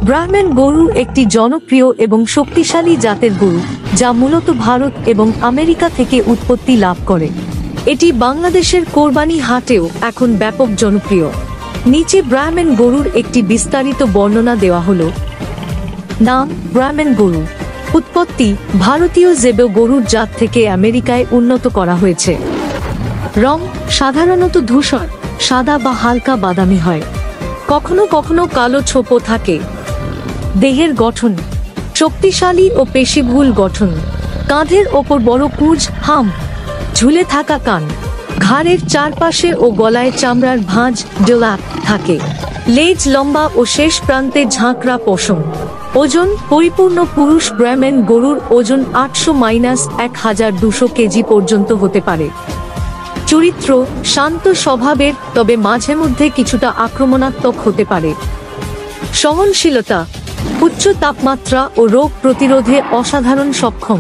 ব্রাহ্মণ গরু একটি জনপ্রিয় এবং শক্তিশালী জাতের গরু, যা মূলত ভারত এবং আমেরিকা থেকে উৎপত্তি লাভ করে। এটি বাংলাদেশের কোরবানি হাটেও এখন ব্যাপক জনপ্রিয়। নিচে ব্রাহ্মণ গরুর একটি বিস্তারিত বর্ণনা দেওয়া হলো। নাম: ব্রাহ্মণ গরু। উৎপত্তি: ভারতীয় জেব্রা গরুর জাত থেকে আমেরিকায় উন্নত করা হয়েছে। রং: সাধারণত ধূসর, সাদা বা হালকা বাদামি হয়, কখনো কখনো কালো ছোপ থাকে। দেহের গঠন: শক্তিশালী ও পেশিবহুল গঠন। কাঁধের ওপর বড় পুঁজ, হাম, ঝুলে থাকা কান। ঘাড়ের চারপাশে ও গলায় চামড়ার ভাঁজ ডোলাপ থাকে। লেজ লম্বা ও শেষ প্রান্তে ঝাঁকড়া পশম। ওজন: পরিপূর্ণ পুরুষ ব্রাহ্মণ গরুর ওজন 800-1200 কেজি পর্যন্ত হতে পারে। চরিত্র: শান্ত স্বভাবের, তবে মাঝে মধ্যে কিছুটা আক্রমণাত্মক হতে পারে। সহনশীলতা: উচ্চ তাপমাত্রা ও রোগ প্রতিরোধে অসাধারণ সক্ষম।